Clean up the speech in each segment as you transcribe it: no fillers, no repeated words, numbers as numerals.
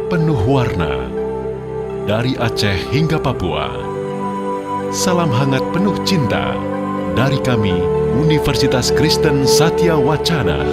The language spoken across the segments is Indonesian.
penuh warna. Dari Aceh hingga Papua, salam hangat penuh cinta dari kami, Universitas Kristen Satya Wacana.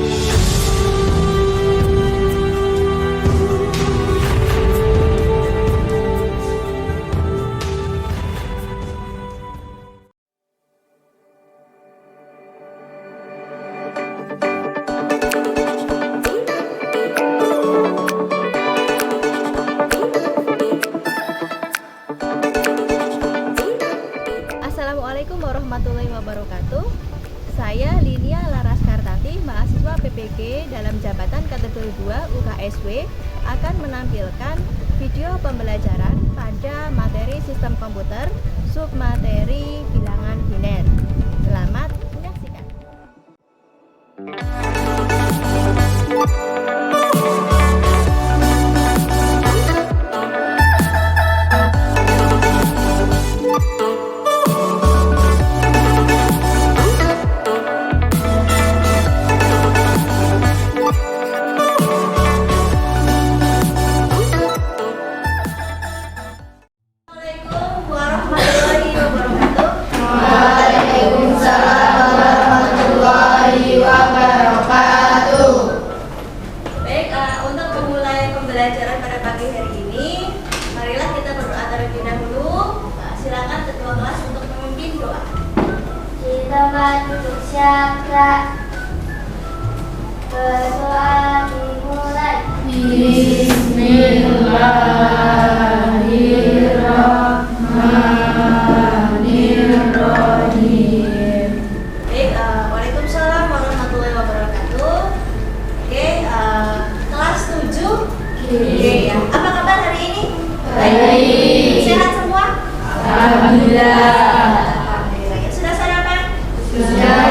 Assalamualaikum warahmatullahi wabarakatuh. Saya Linia Laras Kartati, mahasiswa PPG dalam jabatan kategori 2 UKSW, akan menampilkan video pembelajaran pada materi sistem komputer, submateri bilangan biner. Selamat menyaksikan. Untuk memulai pembelajaran pada pagi hari ini, marilah kita berdoa terlebih dahulu. Silakan ketua kelas untuk memimpin doa. Kita duduk syakra. Berdoa dimulai. Bismillahirrahmanirrahim. Baik, waalaikumsalam warahmatullahi wabarakatuh. Oke, kelas 7. Oke, ya. Apa kabar hari ini? Baik. Sehat semua? Alhamdulillah. Alhamdulillah. Ya, sudah sarapan? Sudah.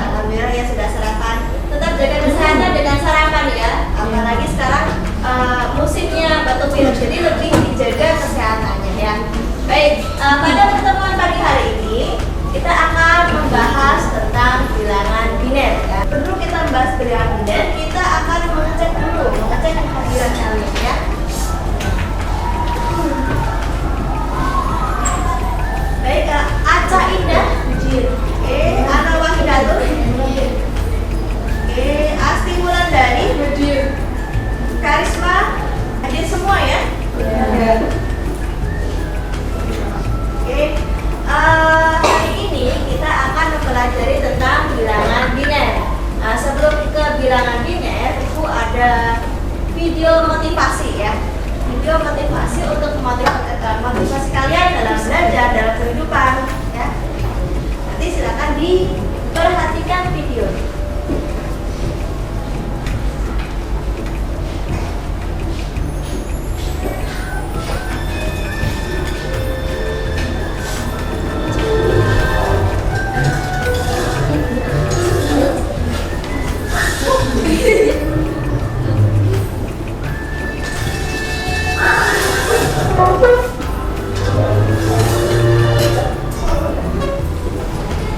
Alhamdulillah ya sudah sarapan. Tetap jaga kesehatan dengan sarapan ya. Apalagi sekarang musimnya batuk pilek, jadi lebih dijaga kesehatannya ya. Baik, pada pertemuan pagi hari ini kita akan membahas tentang bilangan biner ya. Sebelum kita membahas bilangan biner, kita akan mengecek kehadiran kalian ya. Baik, Aca Indah, oke, Ana Wahidatul, oke, Asti Wulandari, Karisma, hadir semua ya. Oke, hari ini kita akan mempelajari tentang bilangan biner. Sebelum ke bilangan biner, itu ada video motivasi ya. Video motivasi untuk motivasi kalian dalam belajar, dalam kehidupan ya. Nanti silakan diperhatikan video.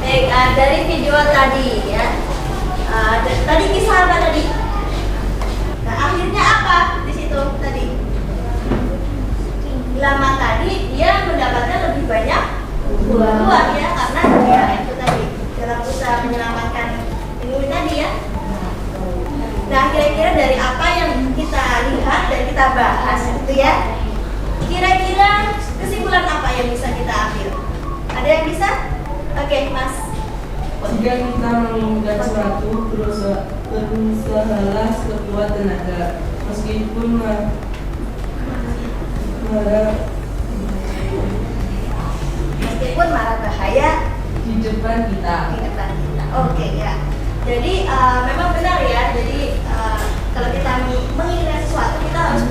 Baik, dari video tadi ya, tadi kisah apa tadi? Nah, akhirnya apa di situ tadi? Lama tadi dia mendapatkan lebih banyak buah ya, karena dia itu tadi dalam usaha menyelamatkan penguin tadi ya. Nah, kira-kira dari apa yang kita lihat dan kita bahas itu ya, kira-kira kesimpulan apa yang bisa kita ambil? Ada yang bisa? Oke, Mas. Jika kita mengejar sesuatu, berusahalah sekuat tenaga, meskipun marah bahaya di depan kita. Oke ya. Jadi memang benar ya. Jadi kalau kita menginginkan sesuatu, kita harus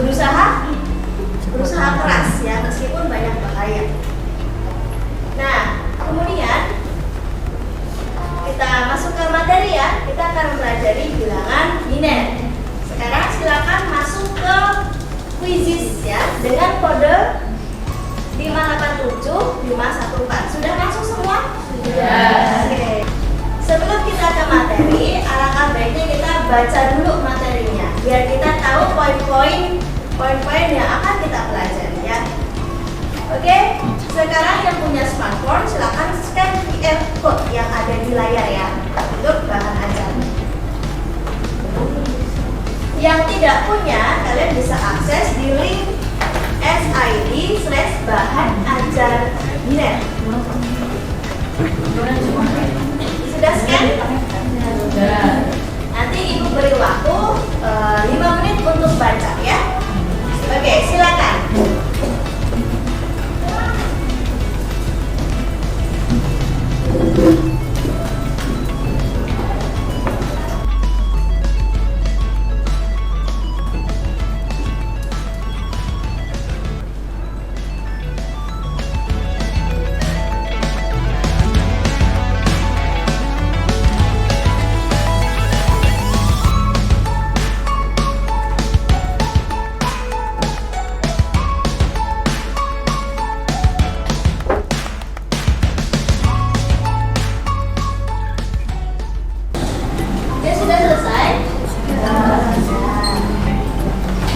berusaha keras ya, meskipun banyak bahaya. Nah, kemudian kita masuk ke materi ya. Kita akan mempelajari bilangan biner. Sekarang silakan masuk ke quizzes ya dengan kode 587-514. Sudah masuk semua? Sudah. Oke. Sebelum kita ke materi, alangkah baiknya kita baca dulu materinya biar kita tahu poin-poin poin-poin yang akan kita pelajari ya. Oke, sekarang yang punya smartphone silakan scan QR code yang ada di layar ya untuk bahan ajar. Yang tidak punya, kalian bisa akses di link SID/bahan ajar biner. Sudah scan? Sudah. Nanti ibu beri waktu 5 menit untuk baca ya. Oke, silakan. Ya sudah selesai.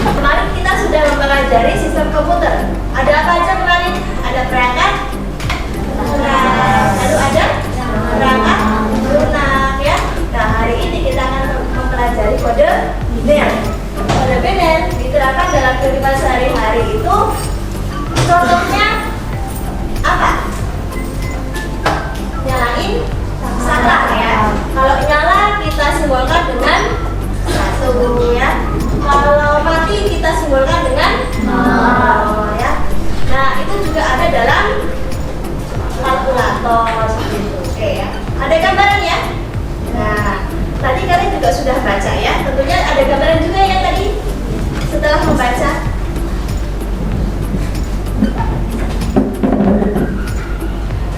Kemarin kita sudah mempelajari sistem komputer. Ada apa aja kemarin? Ada perangkat, lalu ada perangkat lunak ya. Nah hari ini kita akan mempelajari kode biner. Kode biner diterapkan dalam kehidupan sehari-hari itu. Contohnya apa? Nyalain saklar ya. Kalau nyala kita simbolkan dengan 1 ya. Kalau mati kita simbolkan dengan 0 ya. Nah itu juga ada dalam kalkulator seperti itu. Oke ya. Ada gambaran ya. Nah tadi kalian juga sudah baca ya. Tentunya ada gambaran juga ya tadi setelah membaca.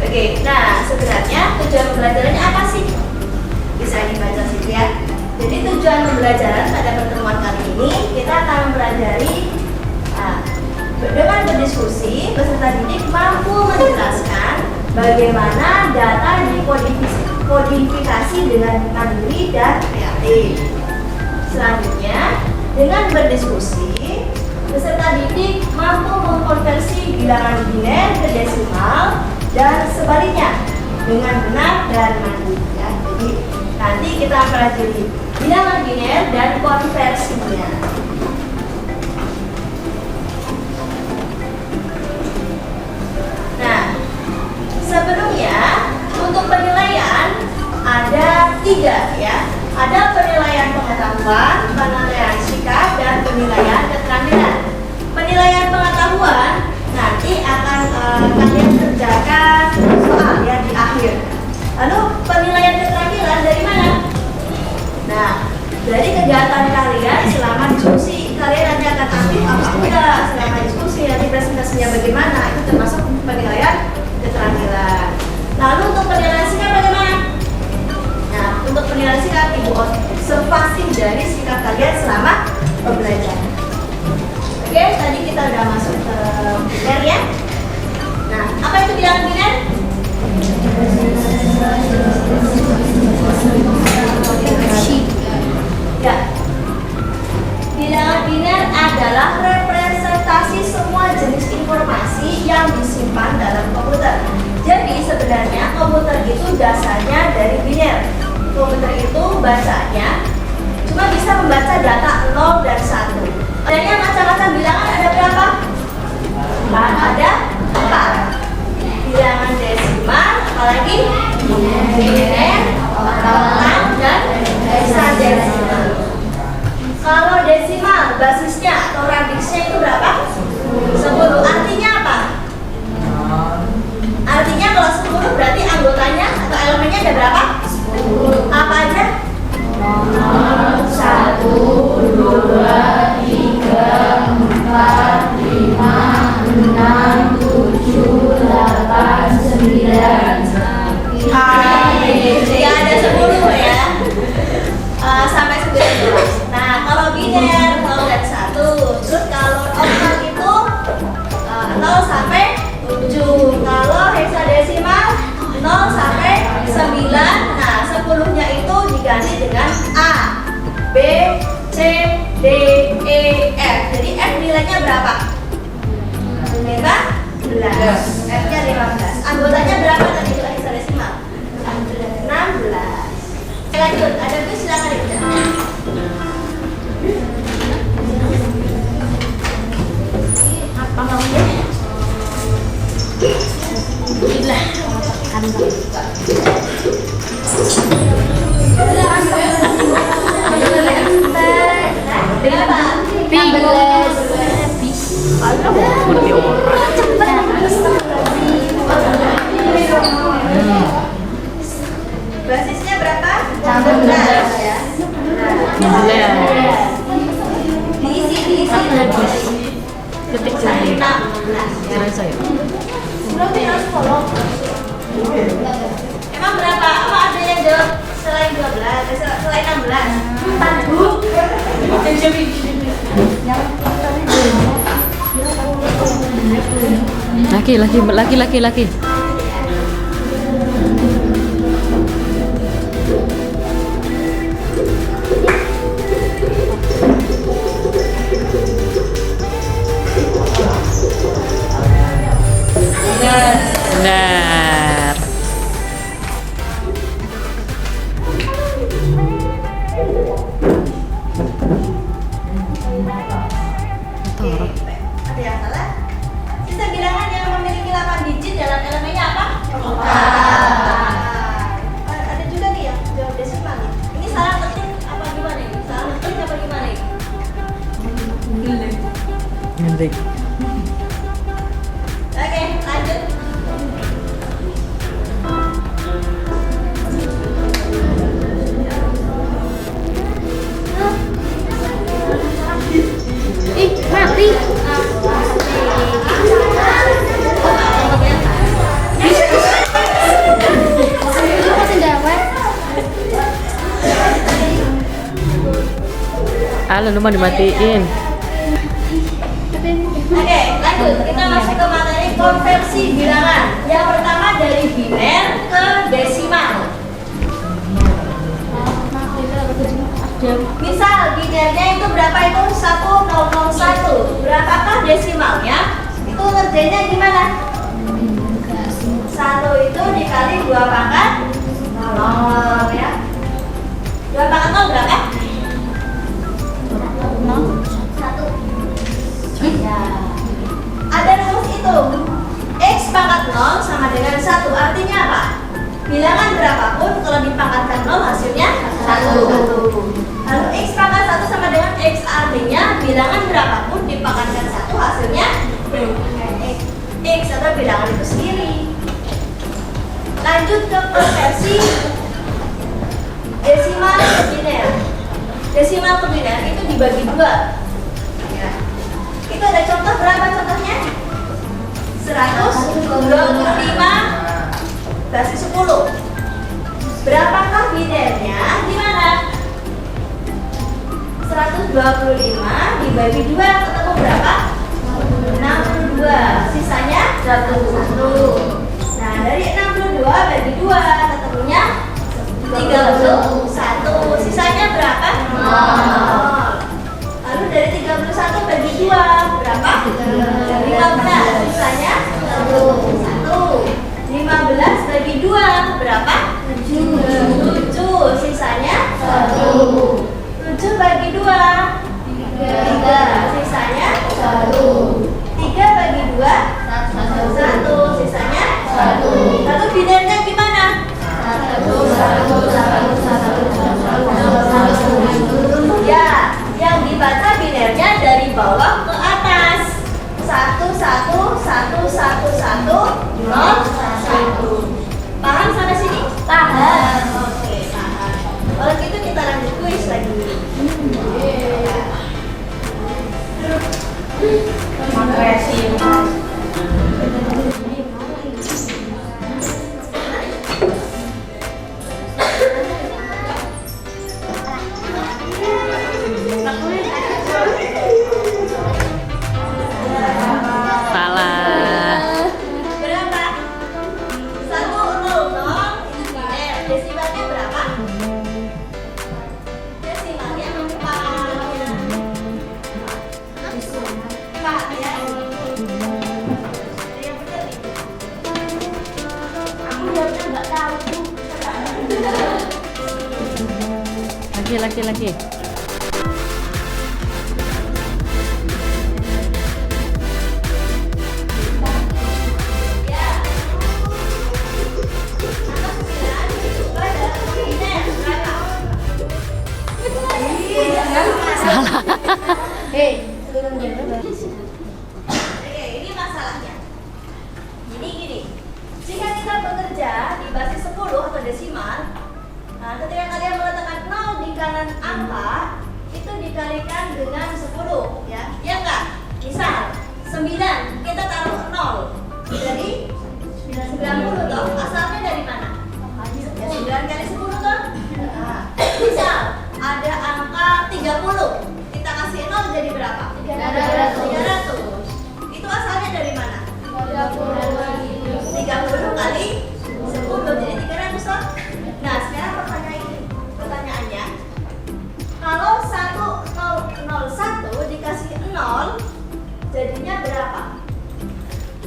Oke, nah sebenarnya tujuan pembelajarannya apa sih? Bisa dibaca situ ya. Jadi tujuan pembelajaran pada pertemuan kali ini kita akan mempelajari dengan berdiskusi peserta didik mampu menjelaskan bagaimana data dikodifikasi dengan mandiri dan kreatif. Selanjutnya, dengan berdiskusi peserta didik mampu mengkonversi bilangan biner ke desimal dan sebaliknya dengan benar dan mandiri ya. Jadi nanti kita pelajari bilangan biner dan konversinya. Nah, sebelumnya untuk penilaian ada 3 ya. Ada penilaian pengetahuan, penilaian sikap, dan penilaian keterampilan. Penilaian pengetahuan nanti akan kalian kerjakan soal ya di akhir. Lalu penilaian keterampilan dari mana? Nah, dari kegiatan kalian selama diskusi. Kalian nanti akan aktif apa enggak selama diskusi, nanti presentasinya bagaimana, itu termasuk penilaian keterampilan. Lalu untuk penilaian sikap bagaimana? Nah, untuk penilaian sikap ibu observasi dari sikap kalian selama pembelajaran. Oke, tadi kita udah masuk ke biner ya. Nah, apa itu bilangan biner? Ya. Bilangan biner adalah representasi semua jenis informasi yang disimpan dalam komputer. Jadi sebenarnya komputer itu dasarnya dari biner. Komputer itu bacanya cuma bisa membaca data 0 dan 1. Adanya macam-macam bilangan ada berapa? Ada 4. Bilangan desimal, apalagi biner, oktal, dan hexadesimal. Kalau desimal basisnya atau radiksnya itu berapa? 10. Artinya apa? Artinya kalau 10 berarti anggotanya atau elemennya ada berapa? 10. Apa aja? 1, 2, berapa? 15. F-nya 15. Anggotanya berapa tadi kalau hexadesimal? 16. Lanjut, ada kuis silakan dibaca. Apa maunya? Gila. Berapa? 15. Basisnya berapa? 16 ya. Diisi. Detik saya. 16. Saya. Berarti harus follow. Emang berapa? Apa ada yang jawab selain 12? Selain 16? 4 Bu. Laki. Benar. Ada yang salah? Sisa bilangan yang memiliki 8 digit dalam elemennya apa? Ada juga nih yang jawab desimal nih. Ini salah ketik apa gimana ini? Salah ketik apa gimana ini? Ngetik. Oke, lanjut. Ih, mati. Halo, lu mau dimatiin. Oke, lanjut. Kita masuk ke materi konversi bilangan. Yang pertama dari biner ke desimal. Misal binernya itu berapa itu? 1001. Berapakah desimalnya? Itu ngerjainnya gimana? 1 itu dikali 2 pangkat 0 ya. 2 pangkat 0 berapa? 1. Ya. Ada rumus itu. X pangkat 0 sama dengan 1. Artinya apa? Bilangan berapapun kalau dipangkatkan 0 hasilnya 1. Lalu X pangkat 1 sama dengan X, artinya bilangan berapapun dipangkatkan 1 hasilnya X atau bilangan itu sendiri. Lanjut ke konversi desimal ke biner. Desimal ke biner itu dibagi 2 ya. Itu ada contoh, berapa contohnya? 125 basis 10. Berapakah binernya? Gimana? 125 dibagi 2 ketemu berapa? 62. Sisanya 1. Nah, dari 62 bagi 2 ketemunya 31. Sisanya berapa? 0. Lalu dari 31 bagi 2 berapa? 15. Sisanya 1. 15 bagi 2 berapa? 7. Sisanya 1. 7 bagi 2 3. Sisanya 1. 3 bagi 2 1. Sisanya 1. Lalu binernya gimana? 1. Ya, yang dibaca binernya dari bawah ke atas. 1 1 1 1 1 0 1. Paham sampai sini? Paham. Oke, paham. Kalau gitu kita lanjut kuis lagi. Salah. Berapa? 100 ini biner. Desimalnya berapa? Desimalnya 4. 4. laki. Ya. Angka 9 pada kemudiannya berapa? Hei, turunnya berapa? Oke, ini masalahnya. Gini. Jika kita bekerja di basis 10 atau desimal, nah ketika kalian meletakkan 0 di kanan angka, itu dikalikan dengan 10, ya. Ya enggak? Misal 9, kita taruh 0. Jadi 90 toh, asalnya dari mana? Ya 9 kali 10 toh. Nah, misal ada angka 30, kita kasih 0 jadi berapa? 300. Itu asalnya dari mana? 30 kali 10 jadi 300 toh. Nah, sekarang pertanyaannya, kalau 1001 dikasih 0 jadinya berapa?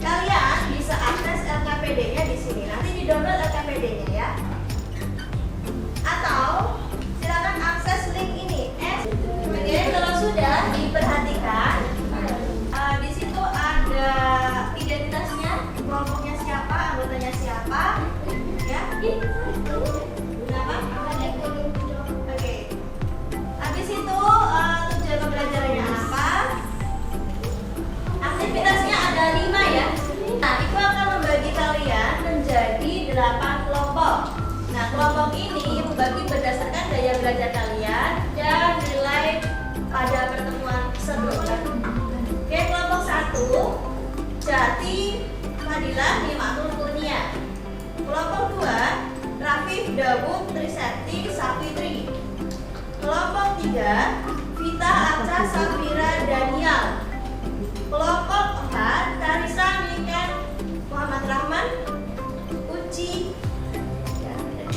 Kalian bisa akses LKPD-nya di sini. Nanti di-download LKPD-nya ya. Atau silakan akses link ini. Oke, kalau sudah diperhatikan, di situ ada identitasnya, kelompoknya siapa, anggotanya siapa, ya. Kenapa? Oke. Habis itu tujuan pembelajarannya apa? Aktivitasnya ada 5 ya. Nah, itu akan membagi kalian menjadi 8 kelompok. Nah, kelompok ini membagi berdasarkan daya belajar kalian dan nilai pada pertemuan sebelumnya. Oke, kelompok 1, Jati, Fadilah, Nimatul, Kurnia. Kelompok 2, Rafif, Dawud, Trisakti, Safitri. Kelompok 3, Vita, Aca, Safira, Daniel. Kelompok 4, Tarisa, Mikan, Muhammad Rahman, Uci.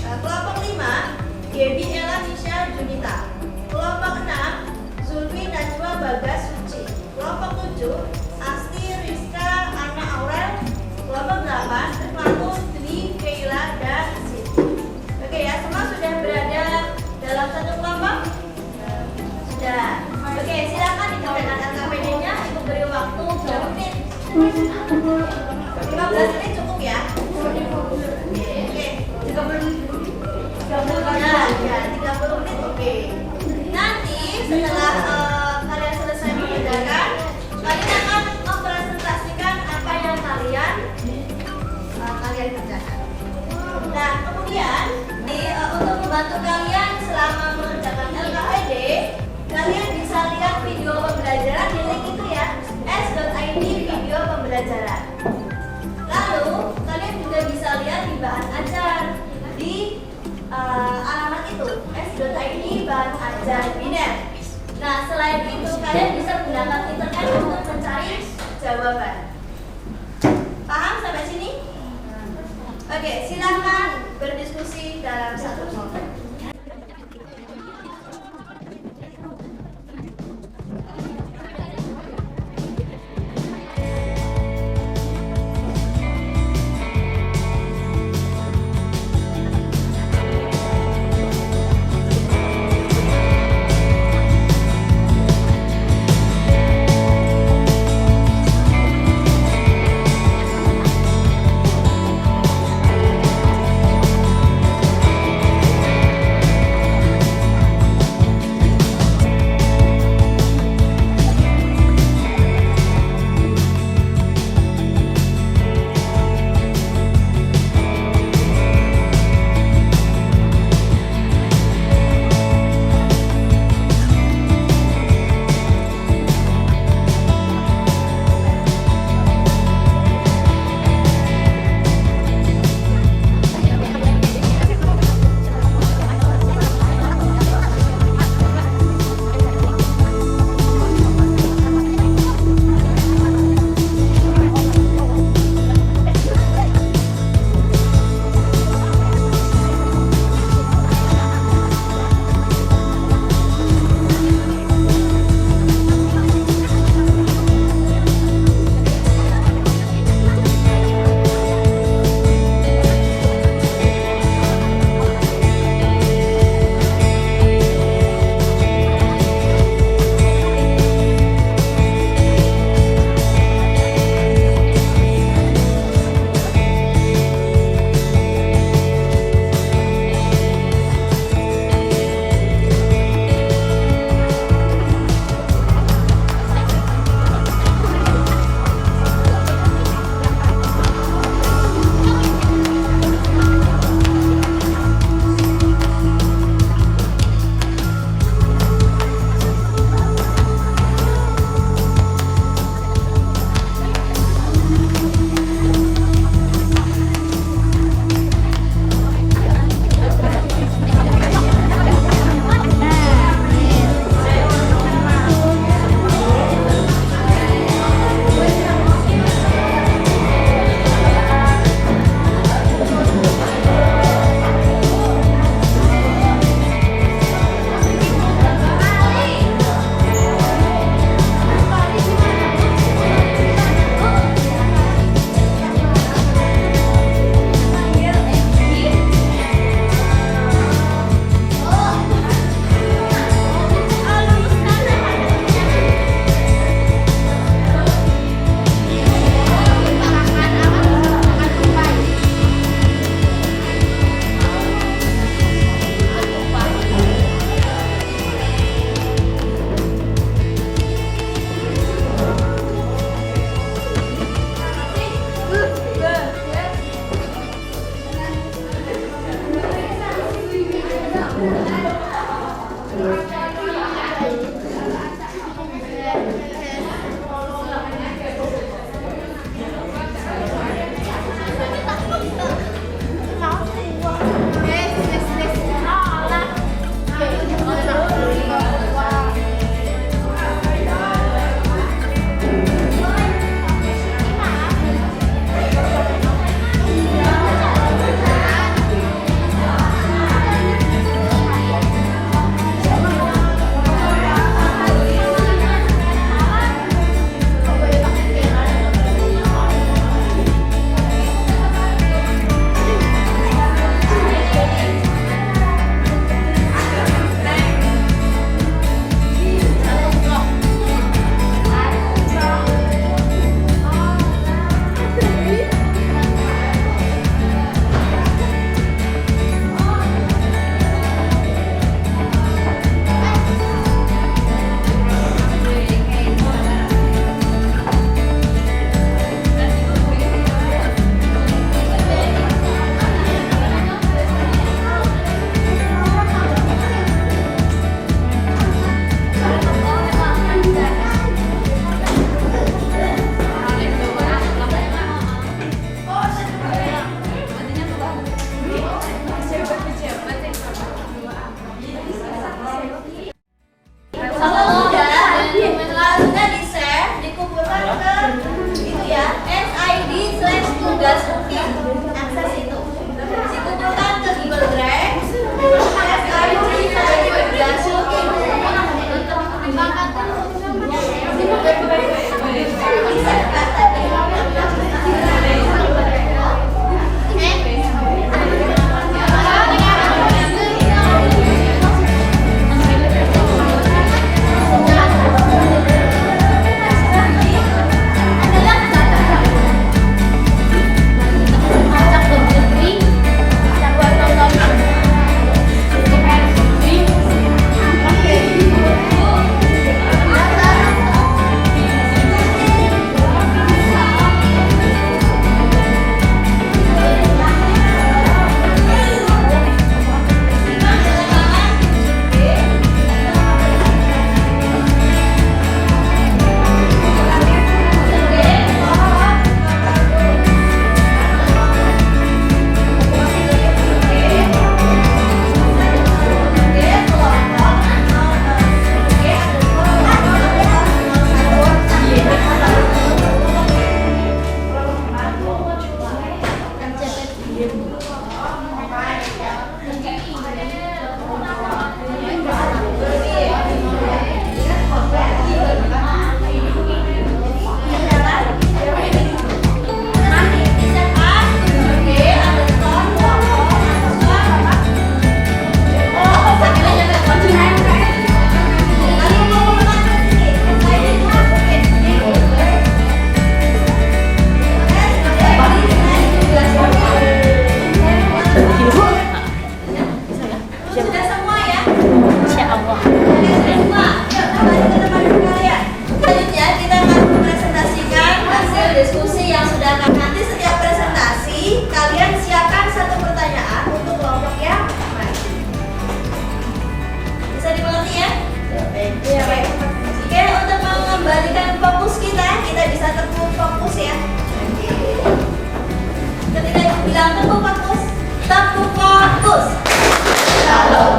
Kelompok 5, Gaby, Ella, Nisha, Junita. Kelompok 6, Zulfi, Najwa, Bagas, Suci. Kelompok 7, Asti, Rizka, Ana, Aurel. Kelompok 8, Rifmatul, Dwi, Keila, dan Siti. Oke ya, semua sudah berada dalam satu kelompok? Sudah. Oke, silakan dinyalakan LKPD-nya. Ibu beri waktu 3 menit. 15 menit cukup ya? Oke. 30 menit. Ya, 30 menit oke. Nanti setelah kalian selesai mengerjakan, kalian akan mempresentasikan apa yang kalian kerjakan. Nah, kemudian untuk membantu kalian selama mengerjakan LKPD, kalian bisa lihat video pembelajaran di link itu ya, s.id video pembelajaran. Lalu kalian juga bisa lihat di bahan ajar di alamat itu, s.id bahan ajar biner. Nah, selain itu kalian bisa gunakan internet untuk mencari jawaban. Paham sampai sini? Oke, silakan berdiskusi dalam satu kelompok. tugas mungkin akses itu. Dikumpulkan ke Google Drive. Sekarang kita tugas mungkin.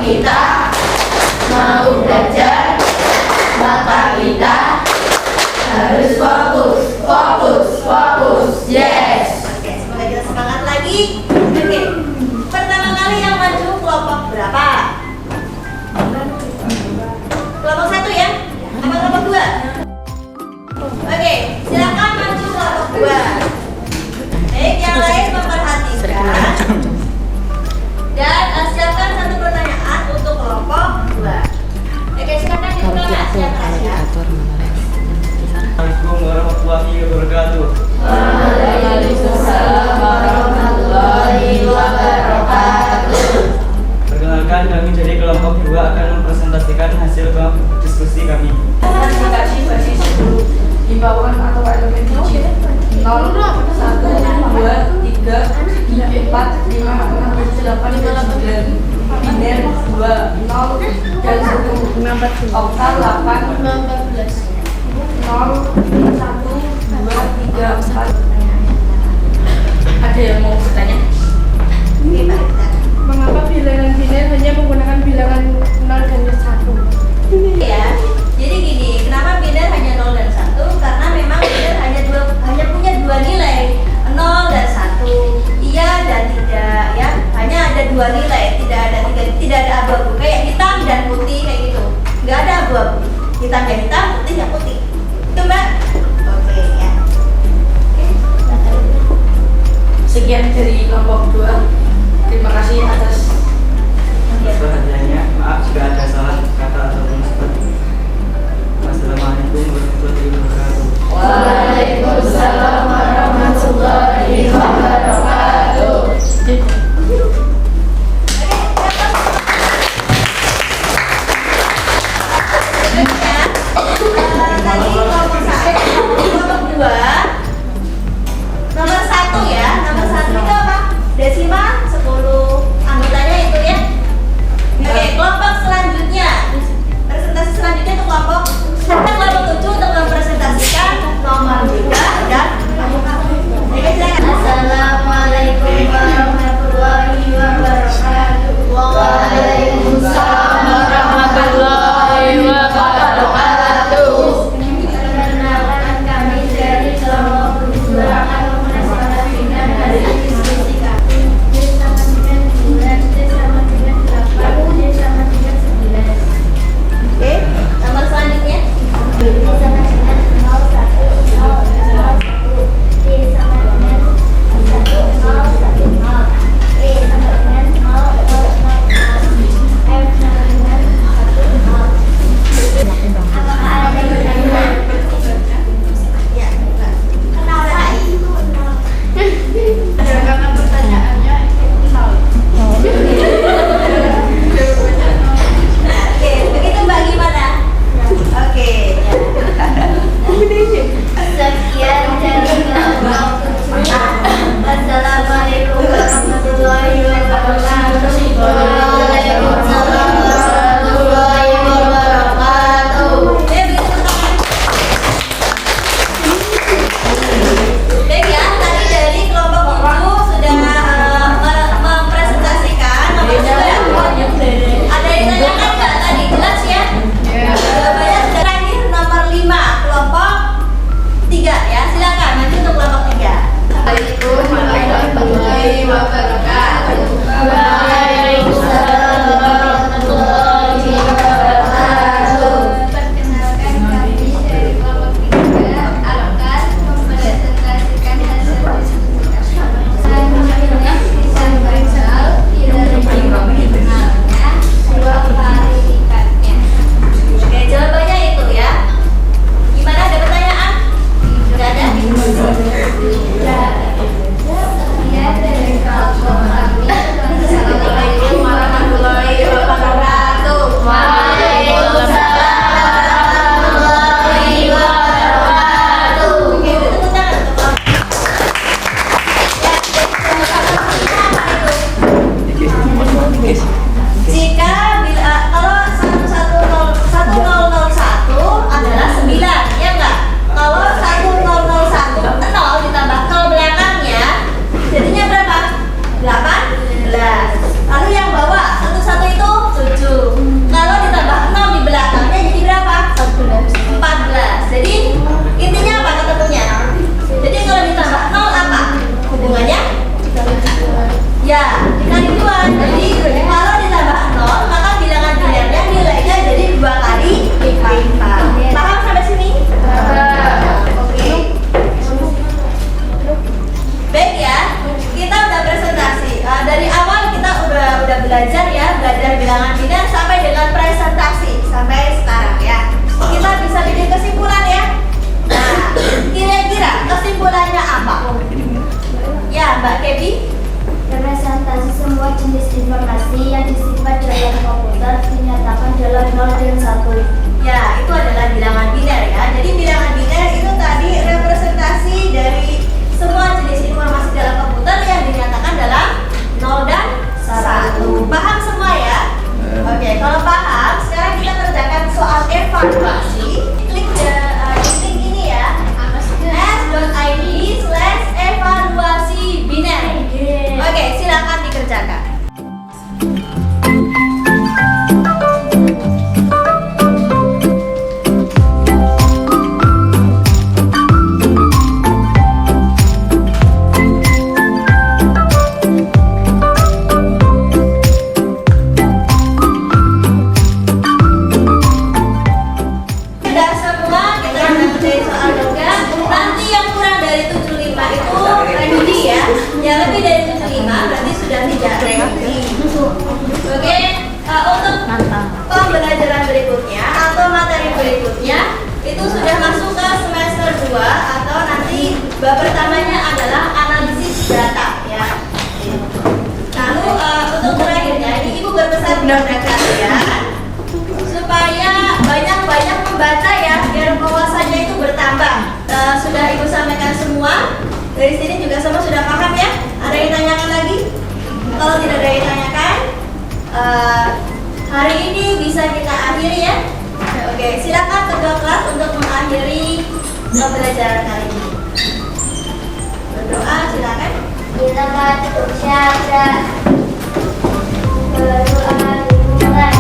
kita mau belajar, maka kita harus fokus, fokus, fokus. Yes. Oke, semoga kita semangat lagi. Oke, pertama kali yang maju kelompok berapa? Kelompok 1 ya? Apa kelompok 2? Oke, silakan maju kelompok 2. Baik, yang lain memperhatikan dan siapkan satu pertanyaan untuk kelompok 2. Oke, silakan dimulai. Assalamualaikum warahmatullahi wabarakatuh. Waalaikumsalam warahmatullahi wabarakatuh. Perkenalkan, kami dari kelompok 2 akan mempresentasikan hasil diskusi kami. Aplikasi basis guru himbauan atau elemen digit 0, 1, 2, 3, 4, 5, 6, 7, 8, 9, 10, biner 2, 0, dan 1, oktal 8, 0, 1, 2, 3, 4. Ada yang mau bertanya? Oke, Pak Rita. Mengapa bilangan biner hanya menggunakan bilangan 0 dan 1? Ya, jadi gini, kenapa biner hanya 0 dan 1? Karena memang biner hanya punya dua nilai, 0 dan 1, iya dan tidak, ya. Hanya ada dua nilai, tidak ada abu-abu, kayak hitam dan putih kayak gitu. Nggak ada abu-abu, hitam ya hitam, putih ya putih. Itu Mbak. Oke ya. Sekian dari kelompok 2. Terima kasih atas Perhatiannya, maaf jika ada salah kata ataupun seperti. Wassalamualaikum warahmatullahi wabarakatuh. Waalaikumsalam warahmatullahi wabarakatuh. Tadi kelompok 2 nomor 1 ya, nomor 1 itu apa? Desimal Bab pertamanya adalah analisis data ya. Lalu untuk terakhirnya ini ibu berpesan kepada kalian supaya banyak-banyak membaca ya, biar wawasannya itu bertambah. Sudah ibu sampaikan semua. Dari sini juga semua sudah paham ya. Ada yang tanyakan lagi? Kalau tidak ada yang tanyakan, hari ini bisa kita akhiri ya. Oke, silakan ketua kelas untuk mengakhiri pembelajaran kali ini. Berdoa, silakan. Kita batuk syahada. Berdoa dimulai.